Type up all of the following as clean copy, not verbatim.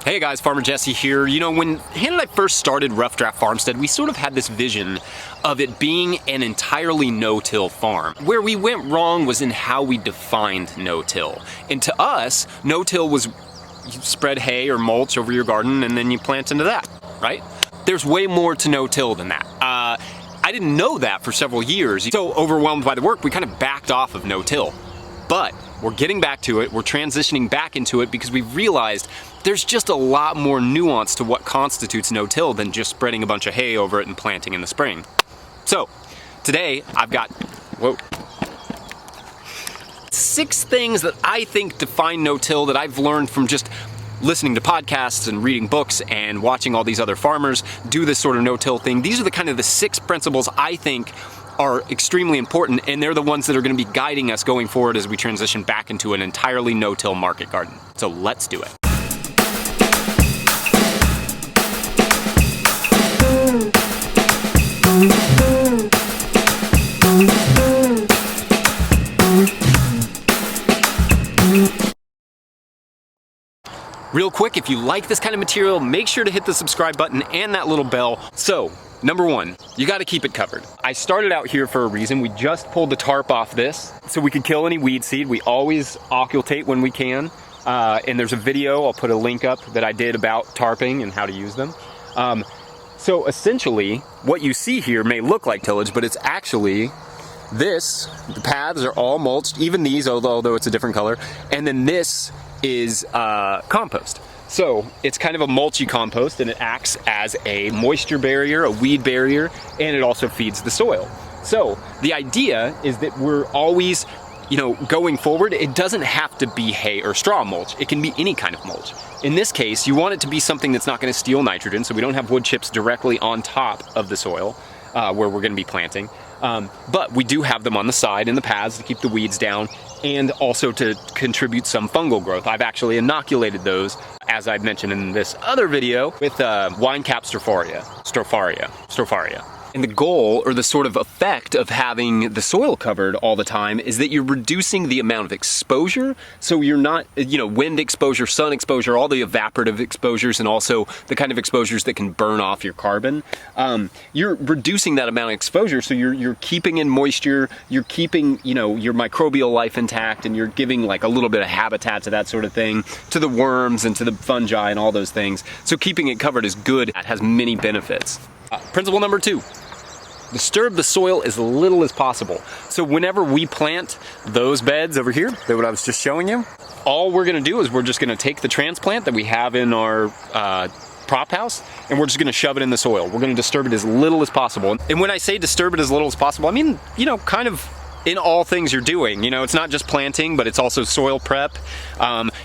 Hey guys, Farmer Jesse here. You know, when Hannah and I first started Rough Draft Farmstead, we sort of had this vision of it being an entirely no-till farm. Where we went wrong was in how we defined no-till. And to us, no-till was you spread hay or mulch over your garden and then you plant into that, right? There's way more to no-till than that. I didn't know that for several years. So overwhelmed by the work, we kind of backed off of no-till. But we're getting back to it, we're transitioning back into it because we've realized there's just a lot more nuance to what constitutes no-till than just spreading a bunch of hay over it and planting in the spring. So, today I've got, 6 things that I think define no-till that I've learned from just listening to podcasts and reading books and watching all these other farmers do this sort of no-till thing. These are the 6 principles I think are extremely important, and they're the ones that are going to be guiding us going forward as we transition back into an entirely no-till market garden. So let's do it. Real quick, if you like this kind of material, make sure to hit the subscribe button and that little bell. So, number 1, you gotta keep it covered. I started out here for a reason. We just pulled the tarp off this so we could kill any weed seed. We always occultate when we can. And there's a video, I'll put a link up, that I did about tarping and how to use them. So essentially, what you see here may look like tillage, but it's actually this. The paths are all mulched, even these, although it's a different color. And then this is compost. So it's kind of a mulchy compost, and it acts as a moisture barrier, a weed barrier, and it also feeds the soil. So the idea is that we're always, going forward, it doesn't have to be hay or straw mulch. It can be any kind of mulch. In this case, you want it to be something that's not going to steal nitrogen, so we don't have wood chips directly on top of the soil where we're going to be planting. But we do have them on the side in the paths to keep the weeds down and also to contribute some fungal growth. I've actually inoculated those, as I've mentioned in this other video, with wine cap stropharia. And the goal, or the sort of effect of having the soil covered all the time, is that you're reducing the amount of exposure. So you're not, wind exposure, sun exposure, all the evaporative exposures, and also the kind of exposures that can burn off your carbon. You're reducing that amount of exposure, so you're keeping in moisture, you're keeping, your microbial life intact, and you're giving like a little bit of habitat to that sort of thing, to the worms and to the fungi and all those things. So keeping it covered is good. It has many benefits. Principle number 2. Disturb the soil as little as possible. So whenever we plant those beds over here, that what I was just showing you, all we're gonna do is we're just gonna take the transplant that we have in our prop house, and we're just gonna shove it in the soil. We're gonna disturb it as little as possible. And when I say disturb it as little as possible, I mean, kind of in all things you're doing. It's not just planting, but it's also soil prep.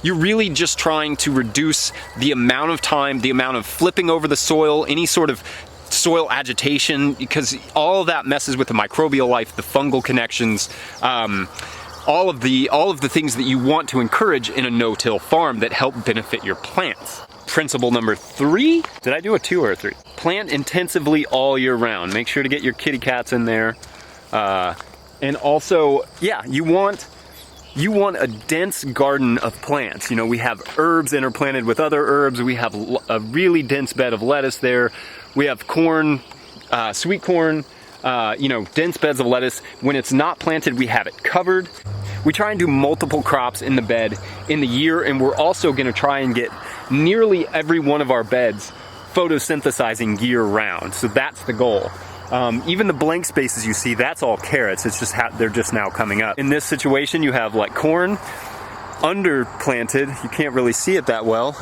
You're really just trying to reduce the amount of time, the amount of flipping over the soil, any sort of soil agitation, because all of that messes with the microbial life, the fungal connections, all of the things that you want to encourage in a no-till farm that help benefit your plants. Principle number 3, did I do a 2 or a 3? Plant intensively all year round. Make sure to get your kitty cats in there. And also, you want a dense garden of plants. We have herbs interplanted with other herbs. We have a really dense bed of lettuce there. We have corn, sweet corn, dense beds of lettuce. When it's not planted, we have it covered. We try and do multiple crops in the bed in the year, and we're also gonna try and get nearly every one of our beds photosynthesizing year round. So that's the goal. Even the blank spaces you see, that's all carrots. It's just they're just now coming up. In this situation, you have like corn underplanted. You can't really see it that well.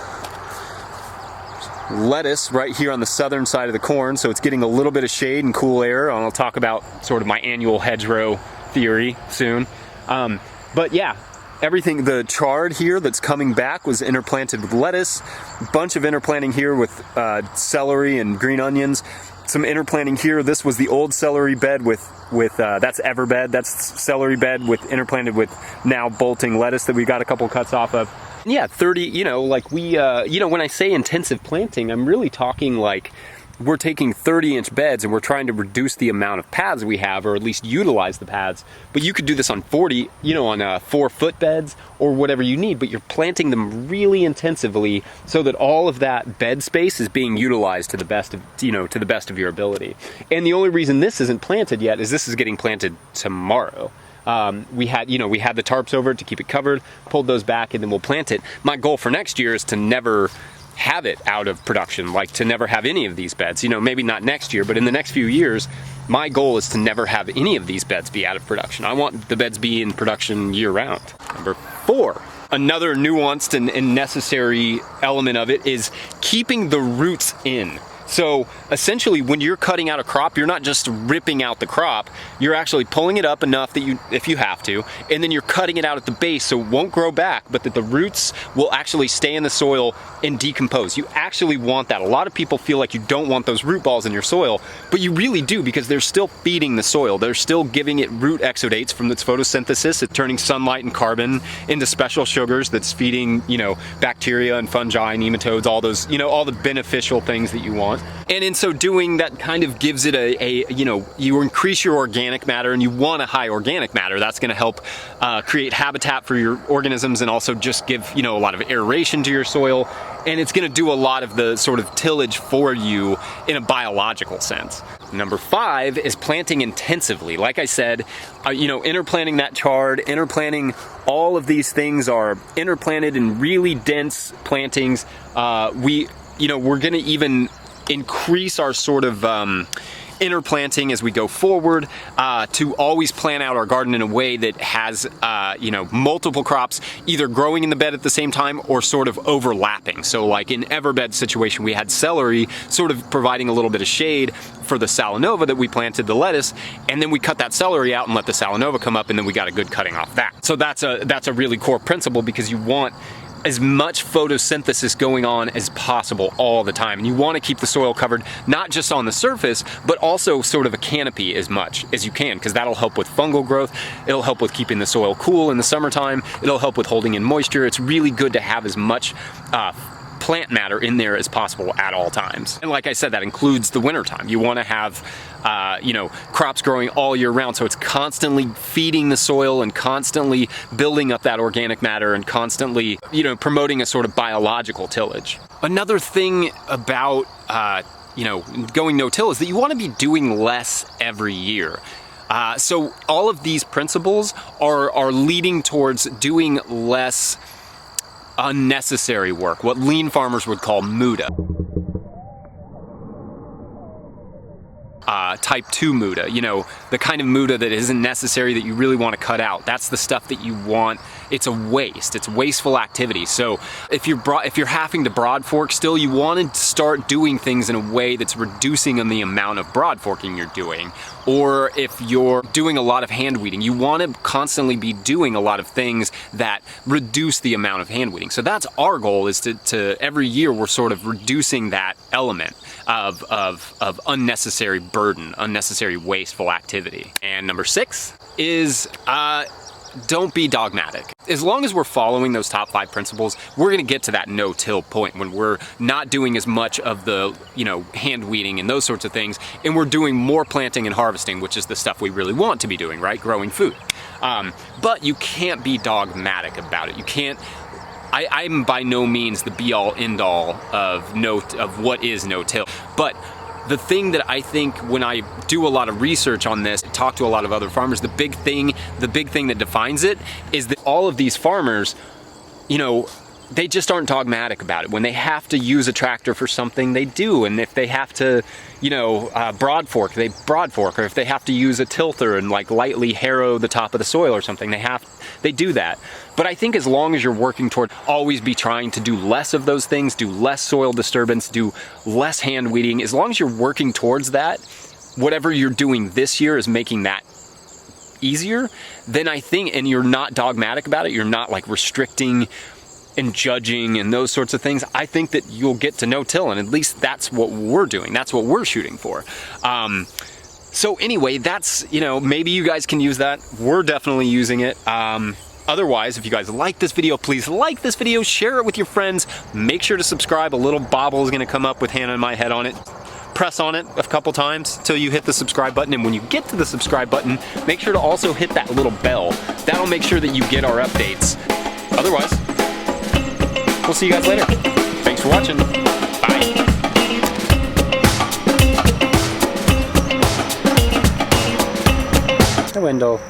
Lettuce right here on the southern side of the corn, so it's getting a little bit of shade and cool air. I'll talk about sort of my annual hedgerow theory soon. But yeah, everything, the chard here that's coming back was interplanted with lettuce. A bunch of interplanting here with celery and green onions. Some interplanting here. This was the old celery bed with that's everbed. That's celery bed with interplanted with now bolting lettuce that we got a couple cuts off of. Yeah, 30, when I say intensive planting, I'm really talking like we're taking 30-inch beds and we're trying to reduce the amount of paths we have, or at least utilize the paths. But you could do this on 40, you know, on 4-foot beds or whatever you need, but you're planting them really intensively so that all of that bed space is being utilized to the best of, you know, to the best of your ability. And the only reason this isn't planted yet is this is getting planted tomorrow. We had the tarps over it to keep it covered, pulled those back, and then we'll plant it. My goal for next year is to never have it out of production, like to never have any of these beds. You know, maybe not next year, but in the next few years, my goal is to never have any of these beds be out of production. I want the beds be in production year round. Number 4, another nuanced and necessary element of it is keeping the roots in. So essentially, when you're cutting out a crop, you're not just ripping out the crop, you're actually pulling it up enough that if you have to, and then you're cutting it out at the base so it won't grow back, but that the roots will actually stay in the soil and decompose. You actually want that. A lot of people feel like you don't want those root balls in your soil, but you really do, because they're still feeding the soil. They're still giving it root exudates from its photosynthesis. It's turning sunlight and carbon into special sugars that's feeding, you know, bacteria and fungi, nematodes, all those, you know, all the beneficial things that you want. And in so doing, that kind of gives it you know, you increase your organic matter, and you want a high organic matter. That's going to help create habitat for your organisms, and also just give, you know, a lot of aeration to your soil. And it's going to do a lot of the sort of tillage for you in a biological sense. Number 5 is planting intensively. Like I said, you know, interplanting that chard, interplanting, all of these things are interplanted in really dense plantings. We're going to even increase our sort of interplanting as we go forward, to always plan out our garden in a way that has you know, multiple crops either growing in the bed at the same time or sort of overlapping. So like in Everbed situation, we had celery sort of providing a little bit of shade for the Salanova that we planted, the lettuce, and then we cut that celery out and let the Salanova come up, and then we got a good cutting off that. So that's a really core principle, because you want as much photosynthesis going on as possible all the time. And you want to keep the soil covered, not just on the surface, but also sort of a canopy as much as you can, because that'll help with fungal growth. It'll help with keeping the soil cool in the summertime. It'll help with holding in moisture. It's really good to have as much plant matter in there as possible at all times. And like I said, that includes the wintertime. You want to have you know, crops growing all year round, so it's constantly feeding the soil and constantly building up that organic matter and constantly, you know, promoting a sort of biological tillage. Another thing about you know, going no-till is that you want to be doing less every year. So all of these principles are leading towards doing less unnecessary work, what lean farmers would call muda. Type 2 muda, you know, the kind of muda that isn't necessary, that you really want to cut out. That's the stuff that you want. It's a waste. It's wasteful activity. So if you're having to broad fork still, you want to start doing things in a way that's reducing on the amount of broad forking you're doing. Or if you're doing a lot of hand weeding, you want to constantly be doing a lot of things that reduce the amount of hand weeding. So that's our goal, is to every year we're sort of reducing that element of unnecessary burden, unnecessary wasteful activity. And number 6 is don't be dogmatic. As long as we're following those top 5 principles, we're going to get to that no-till point when we're not doing as much of the, you know, hand weeding and those sorts of things, and we're doing more planting and harvesting, which is the stuff we really want to be doing, right? Growing food. But you can't be dogmatic about it. You can't. I'm by no means the be-all, end-all of what is no-till, but the thing that I think, when I do a lot of research on this, talk to a lot of other farmers, the big thing that defines it is that all of these farmers, you know, they just aren't dogmatic about it. When they have to use a tractor for something, they do. And if they have to, you know, broad fork, they broad fork. Or if they have to use a tilther and like lightly harrow the top of the soil or something, they do that. But I think as long as you're working toward always be trying to do less of those things, do less soil disturbance, do less hand weeding, as long as you're working towards that, whatever you're doing this year is making that easier, then I think, and you're not dogmatic about it, you're not like restricting and judging and those sorts of things, I think that you'll get to no-till, and at least that's what we're doing. That's what we're shooting for. So anyway, that's, you know, maybe you guys can use that. We're definitely using it. Otherwise, if you guys like this video, please like this video, share it with your friends, make sure to subscribe. A little bobble is gonna come up with Hannah and my head on it. press on it a couple times till you hit the subscribe button. And when you get to the subscribe button, make sure to also hit that little bell. That'll make sure that you get our updates. Otherwise, we'll see you guys later. Thanks for watching. Bye. The window.